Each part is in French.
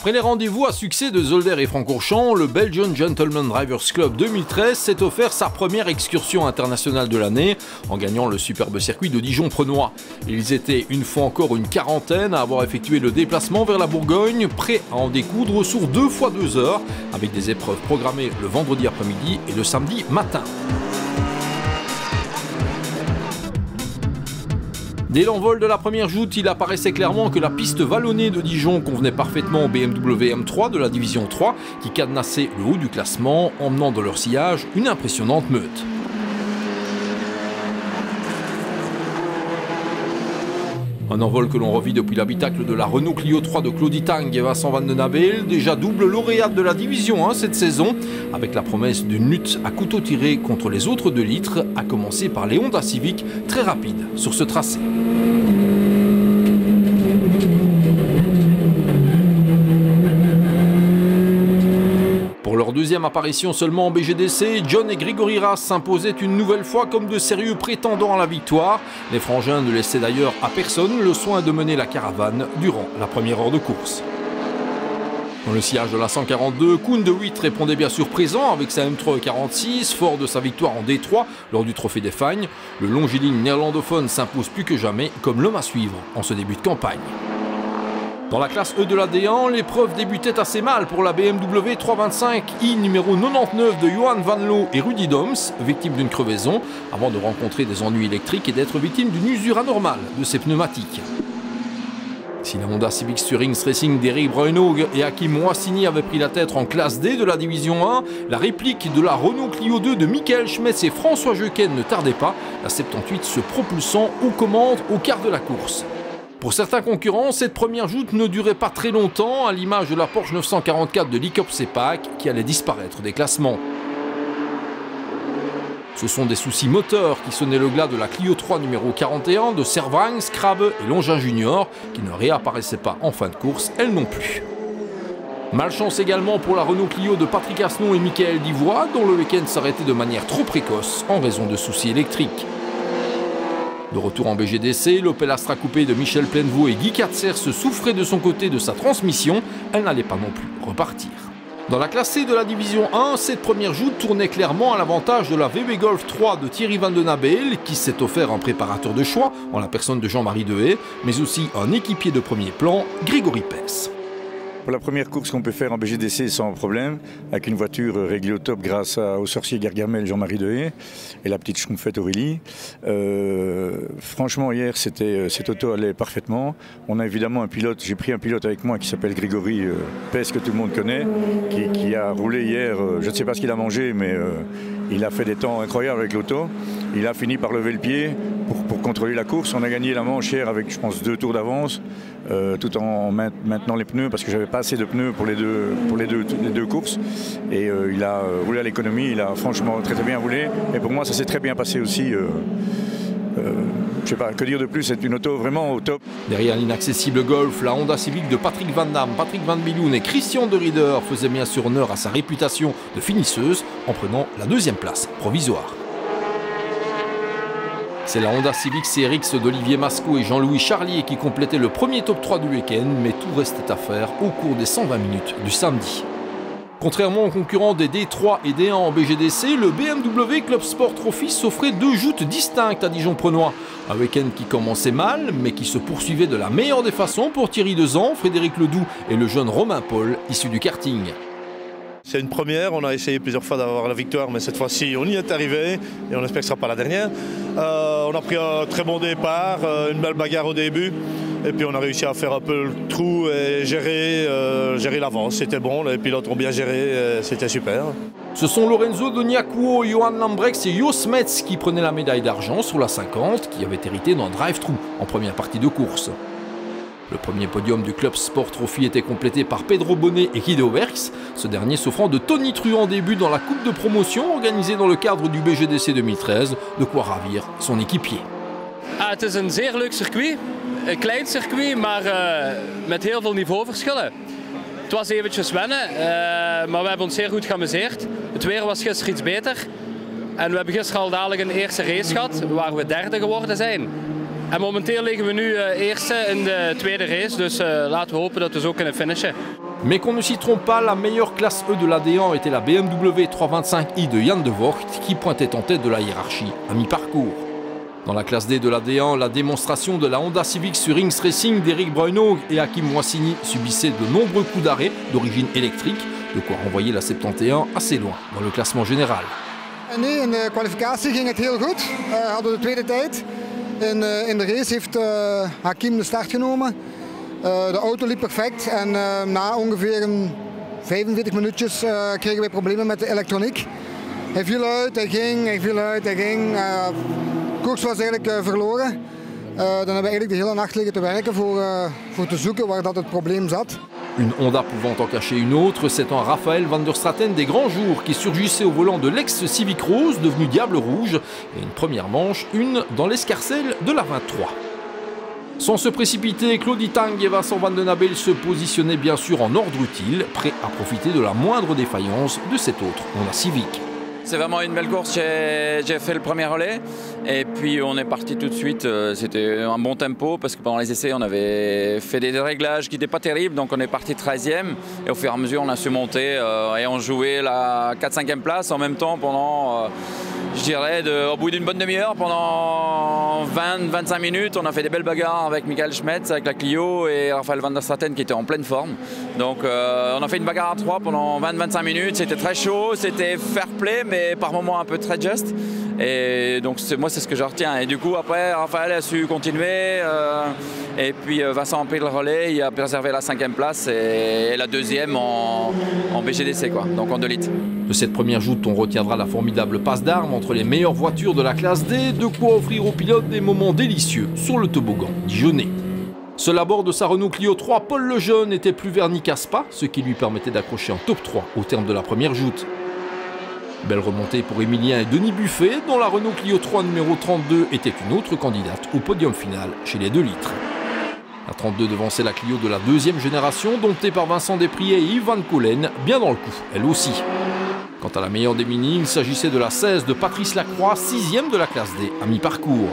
Après les rendez-vous à succès de Zolder et Francorchamps, le Belgian Gentleman Drivers Club 2013 s'est offert sa première excursion internationale de l'année en gagnant le superbe circuit de Dijon-Prenois. Ils étaient une fois encore une quarantaine à avoir effectué le déplacement vers la Bourgogne, prêts à en découdre sur 2 fois 2 heures, avec des épreuves programmées le vendredi après-midi et le samedi matin. Dès l'envol de la première joute, il apparaissait clairement que la piste vallonnée de Dijon convenait parfaitement au BMW M3 de la division 3 qui cadenassait le haut du classement, emmenant dans leur sillage une impressionnante meute. Un envol que l'on revit depuis l'habitacle de la Renault Clio 3 de Claudie Tang et Vincent Van den Abel, déjà double lauréate de la division 1 cette saison, avec la promesse d'une lutte à couteau tiré contre les autres 2 litres, à commencer par les Honda Civic, très rapides sur ce tracé. Pour leur deuxième apparition seulement en BGDC, John et Grégory Ras s'imposaient une nouvelle fois comme de sérieux prétendants à la victoire. Les frangins ne laissaient d'ailleurs à personne le soin de mener la caravane durant la première heure de course. Dans le sillage de la 142, Koen de Witt répondait bien sûr présent avec sa M3 46, fort de sa victoire en D3 lors du Trophée des Fagnes. Le longiligne néerlandophone s'impose plus que jamais comme l'homme à suivre en ce début de campagne. Dans la classe E de la D1, l'épreuve débutait assez mal pour la BMW 325i numéro 99 de Johan Van Loo et Rudy Doms, victime d'une crevaison, avant de rencontrer des ennuis électriques et d'être victime d'une usure anormale de ses pneumatiques. Si la Honda Civic Sturings Racing d'Eric Bruinhoog et Hakim Moissini avaient pris la tête en classe D de la division 1, la réplique de la Renault Clio 2 de Michael Schmetz et François Jeuken ne tardait pas, la 78 se propulsant aux commandes au quart de la course. Pour certains concurrents, cette première joute ne durait pas très longtemps, à l'image de la Porsche 944 de Likop Sepak qui allait disparaître des classements. Ce sont des soucis moteurs qui sonnaient le glas de la Clio 3 numéro 41 de Servang, Scrabbe et Longin Junior qui ne réapparaissaient pas en fin de course, elles non plus. Malchance également pour la Renault Clio de Patrick Asnon et Michael Divois dont le week-end s'arrêtait de manière trop précoce en raison de soucis électriques. De retour en BGDC, l'Opel Astra Coupé de Michel Plainevaux et Guy Katzer se souffrait de son côté de sa transmission, elle n'allait pas non plus repartir. Dans la classe C de la division 1, cette première joute tournait clairement à l'avantage de la VW Golf 3 de Thierry Van den Abel, qui s'est offert un préparateur de choix, en la personne de Jean-Marie Dehaye, mais aussi un équipier de premier plan, Grégory Pes. Pour la première course qu'on peut faire en BGDC sans problème, avec une voiture réglée au top grâce au sorcier Gargamel Jean-Marie Dehaye et la petite schtroumpfette Aurélie. Franchement, hier, cette auto allait parfaitement. On a évidemment un pilote, j'ai pris un pilote avec moi qui s'appelle Grégory Pes, que tout le monde connaît, qui a roulé hier, je ne sais pas ce qu'il a mangé, mais il a fait des temps incroyables avec l'auto. Il a fini par lever le pied pour contrôler la course. On a gagné la manche hier avec, je pense, 2 tours d'avance, tout en maintenant les pneus parce que j'avais pas assez de pneus pour les deux courses. Et il a roulé à l'économie, il a franchement très bien roulé. Et pour moi, ça s'est très bien passé aussi. Je sais pas, que dire de plus, c'est une auto vraiment au top. Derrière l'inaccessible Golf, la Honda Civic de Patrick Van Damme, Patrick Van Biloun et Christian de Rieder faisaient bien sûr honneur à sa réputation de finisseuse en prenant la 2e place provisoire. C'est la Honda Civic CRX d'Olivier Masco et Jean-Louis Charlier qui complétait le premier top 3 du week-end, mais tout restait à faire au cours des 120 minutes du samedi. Contrairement aux concurrents des D3 et D1 en BGDC, le BMW Club Sport Trophy s'offrait 2 joutes distinctes à Dijon-Prenois. Un week-end qui commençait mal, mais qui se poursuivait de la meilleure des façons pour Thierry Dezan, Frédéric Ledoux et le jeune Romain Paul, issu du karting. C'est une première, on a essayé plusieurs fois d'avoir la victoire, mais cette fois-ci on y est arrivé et on espère que ce ne sera pas la dernière. On a pris un très bon départ, une belle bagarre au début, et puis on a réussi à faire un peu le trou et gérer l'avance. C'était bon, les pilotes ont bien géré, c'était super. Ce sont Lorenzo Doniacuo, Johan Lambrecht et Jo Smets qui prenaient la médaille d'argent sur la 50, qui avait hérité d'un drive-thru en première partie de course. Le premier podium du Club Sport Trophy était complété par Pedro Bonnet et Guido Werks, ce dernier s'offrant de tonitruant début dans la coupe de promotion organisée dans le cadre du BGDC 2013, de quoi ravir son équipier. Het is een zeer leuk circuit, een klein circuit, maar met heel veel niveauverschillen. Het was eventjes wennen, maar we hebben ons zeer goed geamuseerd. Het weer was gisteren iets beter en we hebben gisteren al dadelijk een eerste race gehad waar we derde geworden zijn. En momenteel liggen we nu eerste in de tweede race, dus laten we hopen dat we zo kunnen finishen. Mais qu'on ne s'y trompe pas, la meilleure classe E de l'AD1 était la BMW 325i de Jan de Vogt qui pointait en tête de la hiérarchie à mi-parcours. Dans la classe D de l'AD1, la démonstration de la Honda Civic sur Rings Racing d'Eric Bruinhoog et Hakim Moissini subissait de nombreux coups d'arrêt d'origine électrique, de quoi renvoyer la 71 assez loin dans le classement général. Nee, in de kwalificatie ging het heel goed. We hadden de tweede tijd. In de race heeft Hakim de start genomen. De auto liep perfect en na ongeveer 45 minuutjes kregen wij problemen met de elektroniek. Hij viel uit, hij ging, hij viel uit, hij ging. De koers was eigenlijk verloren. Dan hebben we eigenlijk de hele nacht liggen te werken voor te zoeken waar dat het probleem zat. Une Honda pouvant en cacher une autre, c'est un Raphaël van der Straten des grands jours qui surgissait au volant de l'ex-Civic Rose, devenu Diable Rouge, et une première manche, une dans l'escarcelle de la 23. Sans se précipiter, Claude Tang et Vincent Van den Abel se positionnaient bien sûr en ordre utile, prêts à profiter de la moindre défaillance de cette autre Honda Civic. C'est vraiment une belle course, j'ai fait le premier relais et puis on est parti tout de suite, c'était un bon tempo parce que pendant les essais on avait fait des réglages qui n'étaient pas terribles, donc on est parti 13e et au fur et à mesure on a su monter et on jouait la 4-5e place en même temps pendant, je dirais, au bout d'une bonne demi-heure, pendant 20-25 minutes, on a fait des belles bagarres avec Michael Schmetz, avec la Clio et Raphaël van der Straten qui était en pleine forme. Donc on a fait une bagarre à 3 pendant 20-25 minutes, c'était très chaud, c'était fair play mais par moments un peu très juste. Et donc moi c'est ce que je retiens. Et du coup après Raphaël a su continuer et puis Vincent a pris le relais, il a préservé la 5e place et la 2e en BGDC quoi, donc en 2 litres. De cette première joute, on retiendra la formidable passe d'armes entre les meilleures voitures de la classe D, de quoi offrir aux pilotes des moments délicieux sur le toboggan dijonnais. Seul à bord de sa Renault Clio 3, Paul Lejeune n'était plus verni qu'Aspa, ce qui lui permettait d'accrocher un top 3 au terme de la première joute. Belle remontée pour Emilien et Denis Buffet, dont la Renault Clio 3 numéro 32 était une autre candidate au podium final chez les 2 litres. La 32 devançait la Clio de la 2e génération, domptée par Vincent Desprier et Yves Van Collen, bien dans le coup, elle aussi. Quant à la meilleure des mini, il s'agissait de la 16 de Patrice Lacroix, 6e de la classe D à mi-parcours.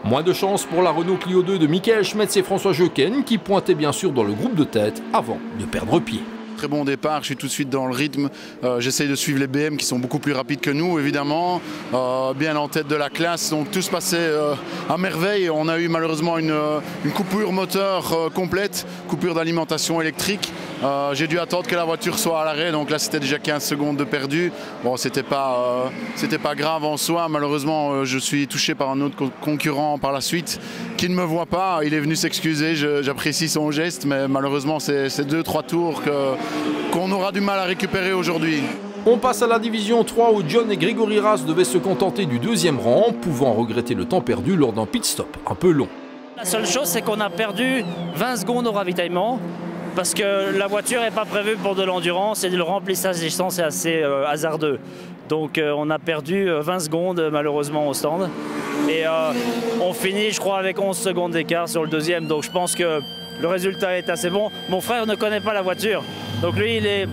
Moins de chance pour la Renault Clio 2 de Michael Schmetz et François Jeuken, qui pointaient bien sûr dans le groupe de tête avant de perdre pied. Très bon départ, je suis tout de suite dans le rythme, j'essaye de suivre les BM qui sont beaucoup plus rapides que nous évidemment, bien en tête de la classe, donc tout se passait à merveille. On a eu malheureusement une coupure moteur complète, coupure d'alimentation électrique. J'ai dû attendre que la voiture soit à l'arrêt, donc là c'était déjà 15 secondes de perdu. Bon, c'était pas grave en soi, malheureusement je suis touché par un autre concurrent par la suite qui ne me voit pas, il est venu s'excuser, j'apprécie son geste, mais malheureusement c'est 2-3 tours qu'on aura du mal à récupérer aujourd'hui. On passe à la division 3 où John et Grégory Ras devaient se contenter du 2e rang, pouvant regretter le temps perdu lors d'un pit stop un peu long. La seule chose c'est qu'on a perdu 20 secondes au ravitaillement parce que la voiture n'est pas prévue pour de l'endurance et le remplissage d'essence est assez hasardeux. Donc on a perdu 20 secondes malheureusement au stand et on finit je crois avec 11 secondes d'écart sur le 2e, donc je pense que le résultat est assez bon. Mon frère ne connaît pas la voiture, donc lui il est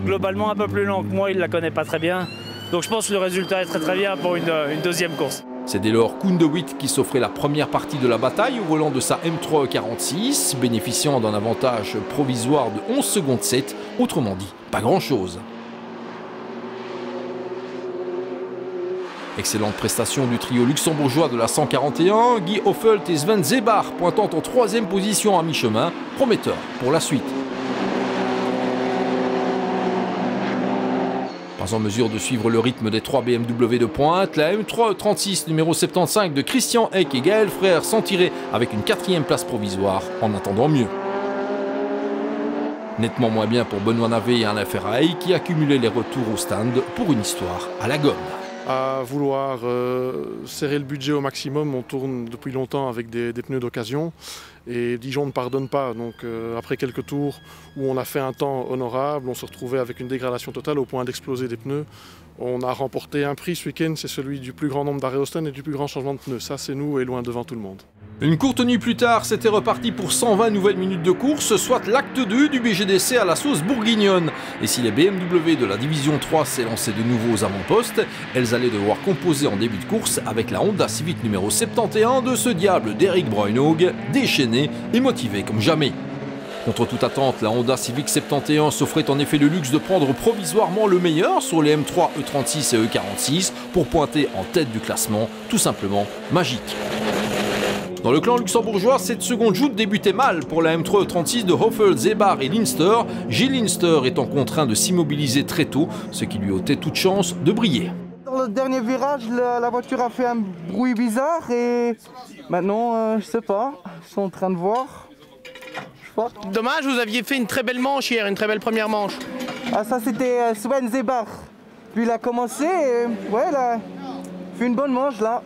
globalement un peu plus lent que moi, il ne la connaît pas très bien. Donc je pense que le résultat est très bien pour une 2e course. C'est dès lors Koen de Witt qui s'offrait la première partie de la bataille au volant de sa M3 E46, bénéficiant d'un avantage provisoire de 11 secondes 7, autrement dit, pas grand-chose. Excellente prestation du trio luxembourgeois de la 141, Guy Hoffelt et Sven Zebar pointant en 3e position à mi-chemin, prometteur pour la suite. Pas en mesure de suivre le rythme des 3 BMW de pointe, la M3 E36 numéro 75 de Christian Eck et Gaël Frère s'en tiraient avec une 4e place provisoire en attendant mieux. Nettement moins bien pour Benoît Navet et Alain Ferraille qui accumulaient les retours au stand pour une histoire à la gomme. À vouloir serrer le budget au maximum, on tourne depuis longtemps avec des pneus d'occasion et Dijon ne pardonne pas. Donc après quelques tours où on a fait un temps honorable, on se retrouvait avec une dégradation totale au point d'exploser des pneus. On a remporté un prix ce week-end, c'est celui du plus grand nombre d'arrêts au stand et du plus grand changement de pneus. Ça c'est nous et loin devant tout le monde. Une courte nuit plus tard, c'était reparti pour 120 nouvelles minutes de course, soit l'acte 2 du BGDC à la sauce bourguignonne. Et si les BMW de la division 3 s'élançaient de nouveau aux avant-postes, elles allaient devoir composer en début de course avec la Honda Civic numéro 71 de ce diable d'Eric Bruinhoog, déchaîné et motivé comme jamais. Contre toute attente, la Honda Civic 71 s'offrait en effet le luxe de prendre provisoirement le meilleur sur les M3 E36 et E46 pour pointer en tête du classement, tout simplement magique. Dans le clan luxembourgeois, cette seconde joute débutait mal pour la M3 E36 de Hoffel, Zebar et Linster, Gilles Linster étant contraint de s'immobiliser très tôt, ce qui lui ôtait toute chance de briller. Dans le dernier virage, la voiture a fait un bruit bizarre et maintenant, je sais pas, ils sont en train de voir. Dommage, vous aviez fait une très belle manche hier, une très belle première manche. Ah, ça c'était Sven Zebar. Puis il a commencé et ouais, il a fait une bonne manche là.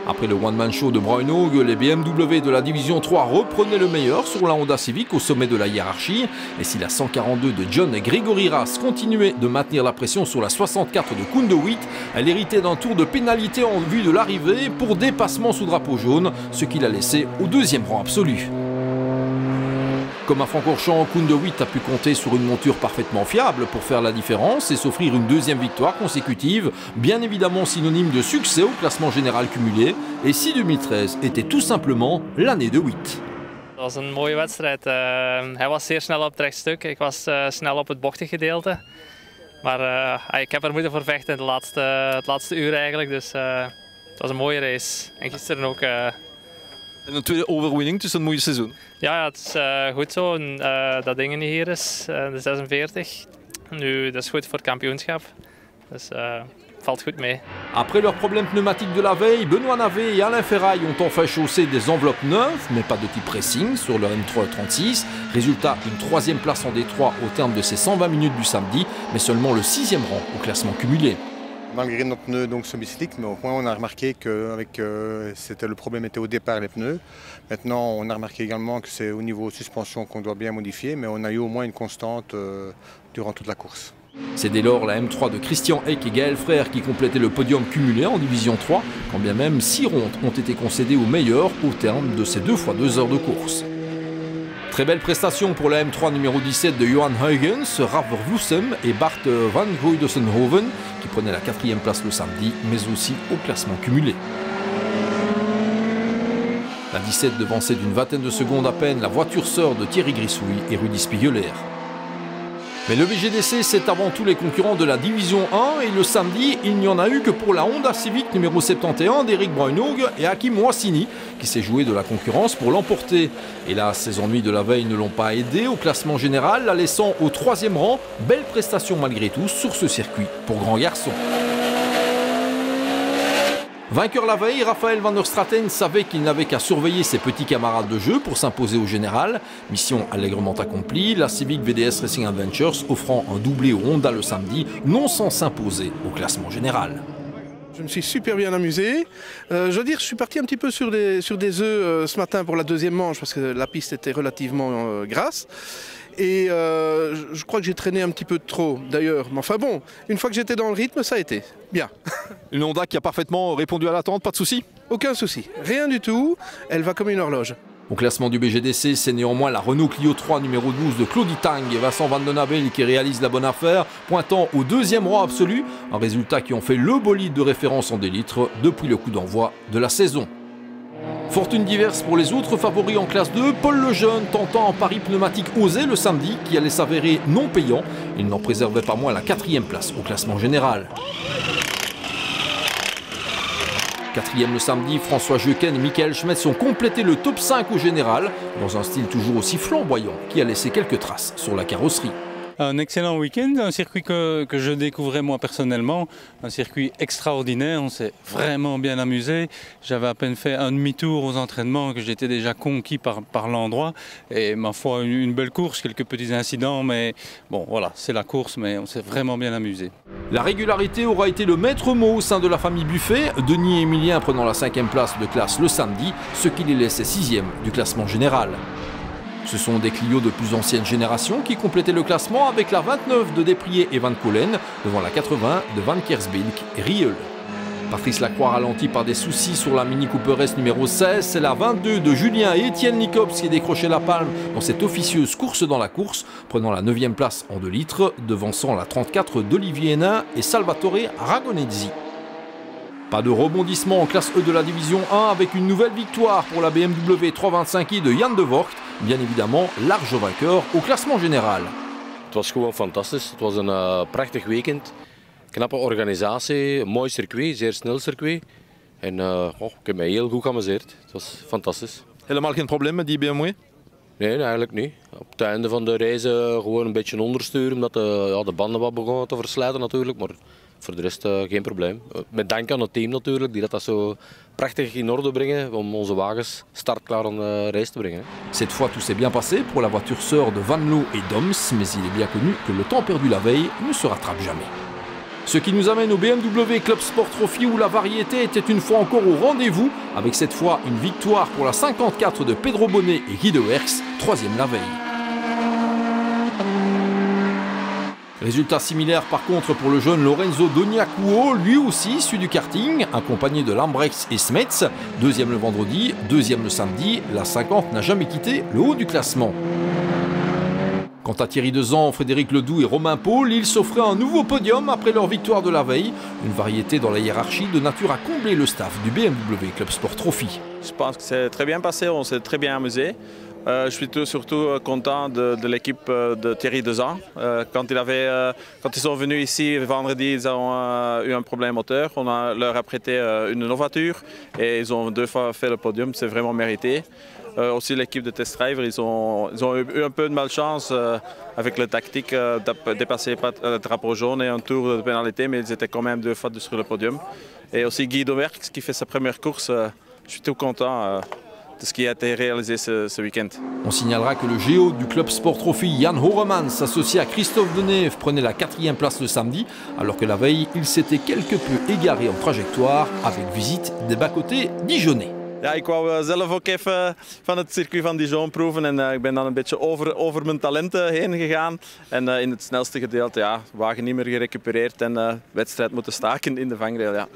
Après le one-man show de Bruinhoog, les BMW de la division 3 reprenaient le meilleur sur la Honda Civic au sommet de la hiérarchie. Et si la 142 de John Gregory Rass continuait de maintenir la pression sur la 64 de Koen De Wit, elle héritait d'un tour de pénalité en vue de l'arrivée pour dépassement sous drapeau jaune, ce qui l'a laissé au deuxième rang absolu. Comme à Francorchamps, Koen De Wit a pu compter sur une monture parfaitement fiable pour faire la différence et s'offrir une deuxième victoire consécutive, bien évidemment synonyme de succès au classement général cumulé. Et si 2013 était tout simplement l'année de Wit. Het was een mooie wedstrijd. Hij was zeer snel op het rechtstuk. Ik was snel op het bochtig gedeelte. Maar ik heb er moeten voor vechten het laatste uur eigenlijk. Dus het was een mooie race. En gisteren ook. En een tweede overwinning tussen een mooie seizoen. Ja, het is goed zo dat Dingen niet hier is, de 46. Nu, dat is goed voor het kampioenschap. Dus valt goed mee. Après leurs problèmes pneumatiques de la veille, Benoît Navet et Alain Ferraille ont enfin chaussé des enveloppes neuves, mais pas de type racing sur leur M3 36. Résultat, une troisième place en Détroit au terme de ces 120 minutes du samedi, mais seulement le 6e rang au classement cumulé. Malgré nos pneus donc semi-slick, mais au moins on a remarqué que le problème était au départ les pneus. Maintenant on a remarqué également que c'est au niveau suspension qu'on doit bien modifier, mais on a eu au moins une constante durant toute la course. C'est dès lors la M3 de Christian Eck et Gaël Frère qui complétait le podium cumulé en division 3, quand bien même 6 rondes ont été concédées aux meilleurs au terme de ces 2 fois 2 heures de course. Très belle prestation pour la M3 numéro 17 de Johan Huygens, Ralf Vloesem et Bart van Goydesenhoven qui prenaient la 4e place le samedi, mais aussi au classement cumulé. La 17 devançait d'une vingtaine de secondes à peine la voiture sœur de Thierry Grissouille et Rudy Spiegeler. Mais le VGDC, c'est avant tout les concurrents de la Division 1 et le samedi, il n'y en a eu que pour la Honda Civic numéro 71 d'Éric Bruinhoog et Hakim Ouassini qui s'est joué de la concurrence pour l'emporter. Hélas, ces ennuis de la veille ne l'ont pas aidé au classement général, la laissant au 3e rang. Belle prestation malgré tout sur ce circuit pour grands garçons. Vainqueur la veille, Raphaël van der Straten savait qu'il n'avait qu'à surveiller ses petits camarades de jeu pour s'imposer au général. Mission allègrement accomplie, la Civic VDS Racing Adventures offrant un doublé au Honda le samedi, non sans s'imposer au classement général. Je me suis super bien amusé. Je veux dire, je suis parti un petit peu sur des œufs ce matin pour la deuxième manche parce que la piste était relativement grasse. Et je crois que j'ai traîné un petit peu trop d'ailleurs. Mais enfin bon, une fois que j'étais dans le rythme, ça a été bien. Une Honda qui a parfaitement répondu à l'attente, pas de souci? Aucun souci, rien du tout. Elle va comme une horloge. Au classement du BGDC, c'est néanmoins la Renault Clio 3 numéro 12 de Claudie Tang et Vincent Van Den Abel qui réalisent la bonne affaire, pointant au 2e rang absolu, un résultat qui ont fait le bolide de référence en délitre depuis le coup d'envoi de la saison. Fortune diverse pour les autres favoris en classe 2, Paul Lejeune tentant un pari pneumatique osé le samedi qui allait s'avérer non payant. Il n'en préservait pas moins la 4e place au classement général. 4e le samedi, François Jeuken et Michael Schmetz ont complété le top 5 au général, dans un style toujours aussi flamboyant qui a laissé quelques traces sur la carrosserie. Un excellent week-end, un circuit que je découvrais moi personnellement, un circuit extraordinaire, on s'est vraiment bien amusé. J'avais à peine fait un demi-tour aux entraînements que j'étais déjà conquis par l'endroit. Et ma foi, une belle course, quelques petits incidents, mais bon voilà, c'est la course, mais on s'est vraiment bien amusé. La régularité aura été le maître mot au sein de la famille Buffet, Denis et Emilien prenant la 5e place de classe le samedi, ce qui les laissait 6e du classement général. Ce sont des Clio de plus ancienne génération qui complétaient le classement avec la 29 de Deprier et Van Kolen devant la 80 de Van Kersbilk et Rieul. Patrice Lacroix ralenti par des soucis sur la Mini Cooper S numéro 16, c'est la 22 de Julien et Étienne Nicops qui décrochait la palme dans cette officieuse course dans la course, prenant la 9e place en 2 litres, devançant la 34 d'Olivier Hénin et Salvatore Aragonesi. Pas de rebondissement en classe E de la division 1 avec une nouvelle victoire pour la BMW 325i de Jan de Vogt, bien évidemment large vainqueur au classement général. Het was gewoon fantastisch. Het was een prachtig weekend. Knappe organisatie, een mooi circuit, zeer snel circuit. En ik heb me heel goed geamuseerd. Het was fantastisch. Helemaal geen probleem met die BMW? Nee, eigenlijk niet. Op het einde van de race gewoon een beetje ondersturen, omdat de banden wat begonnen te verslijten natuurlijk. Maar voor de rest geen probleem. Met dank aan het team natuurlijk, die dat zo prachtig in orde brengen om onze wagens startklaar aan de race te brengen. Cette fois tout s'est bien passé pour la voiture sœur de Van Loo et Doms, mais il est bien connu que le temps perdu la veille ne se rattrape jamais. Ce qui nous amène au BMW Club Sport Trophy où la variété était une fois encore au rendez-vous, avec cette fois une victoire pour la 54 de Pedro Bonnet et Guy de Werx, troisième la veille. Résultat similaire par contre pour le jeune Lorenzo Doniacuo, lui aussi issu du karting, accompagné de Lambrecht et Smets, deuxième le vendredi, deuxième le samedi, la 50 n'a jamais quitté le haut du classement. Quant à Thierry Dezan, Frédéric Ledoux et Romain Paul, ils s'offraient un nouveau podium après leur victoire de la veille. Une variété dans la hiérarchie de nature à combler le staff du BMW Club Sport Trophy. Je pense que c'est très bien passé, on s'est très bien amusé. Je suis surtout content de l'équipe de Thierry Dezan. Quand ils sont venus ici vendredi, ils ont eu un problème moteur. On leur a prêté une nouvelle voiture et ils ont 2 fois fait le podium, c'est vraiment mérité. Aussi l'équipe de test driver, ils ont eu un peu de malchance avec la tactique, dépasser le drapeau jaune et un tour de pénalité, mais ils étaient quand même 2 fois sur le podium. Et aussi Guy de Werx qui fait sa première course, je suis tout content de ce qui a été réalisé ce week-end. On signalera que le géo du Club Sport Trophy, Jan Horemans, associé à Christophe Deneve, prenait la 4e place le samedi, alors que la veille, il s'était quelque peu égaré en trajectoire avec visite des bas-côtés dijonnais. Ja, ik wou zelf ook even van het circuit van Dijon proeven en ik ben dan een beetje over mijn talenten heen gegaan. En in het snelste gedeelte, ja, wagen niet meer gerecupereerd en wedstrijd moeten staken in de vangrail. Ja.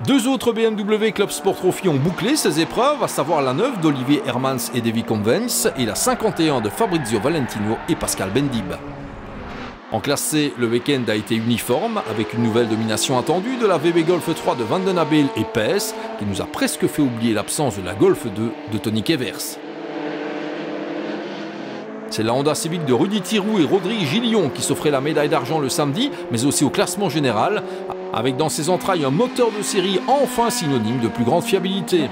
2 autres BMW Club Sport Trophy ont bouclé ces épreuves, à savoir la 9 d'Olivier Hermans et Davy Convens et la 51 de Fabrizio Valentino et Pascal Bendib. En classe C, le week-end a été uniforme, avec une nouvelle domination attendue de la VB Golf 3 de Van den Abel et PS, qui nous a presque fait oublier l'absence de la Golf 2 de Tony Kevers. C'est la Honda Civic de Rudy Tirou et Rodrigue Gillion qui s'offrait la médaille d'argent le samedi, mais aussi au classement général, avec dans ses entrailles un moteur de série enfin synonyme de plus grande fiabilité.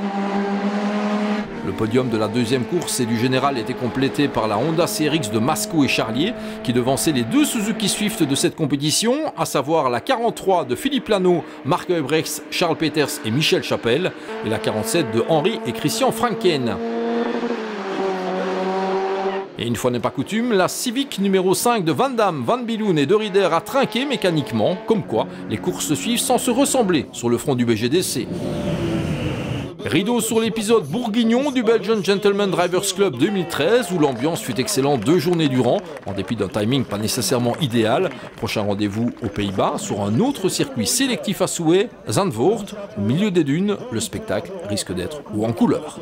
Le podium de la 2e course et du général était complété par la Honda CRX de Masco et Charlier qui devançait les 2 Suzuki Swift de cette compétition, à savoir la 43 de Philippe Lano, Marc Hebrechts, Charles Peters et Michel Chapelle et la 47 de Henri et Christian Franken. Et une fois n'est pas coutume, la Civic numéro 5 de Van Damme, Van Biloon et de Rieder a trinqué mécaniquement, comme quoi les courses se suivent sans se ressembler sur le front du BGDC. Rideau sur l'épisode bourguignon du Belgian Gentleman Drivers Club 2013 où l'ambiance fut excellente 2 journées durant, en dépit d'un timing pas nécessairement idéal. Prochain rendez-vous aux Pays-Bas sur un autre circuit sélectif à souhait, Zandvoort, au milieu des dunes, le spectacle risque d'être haut en couleur.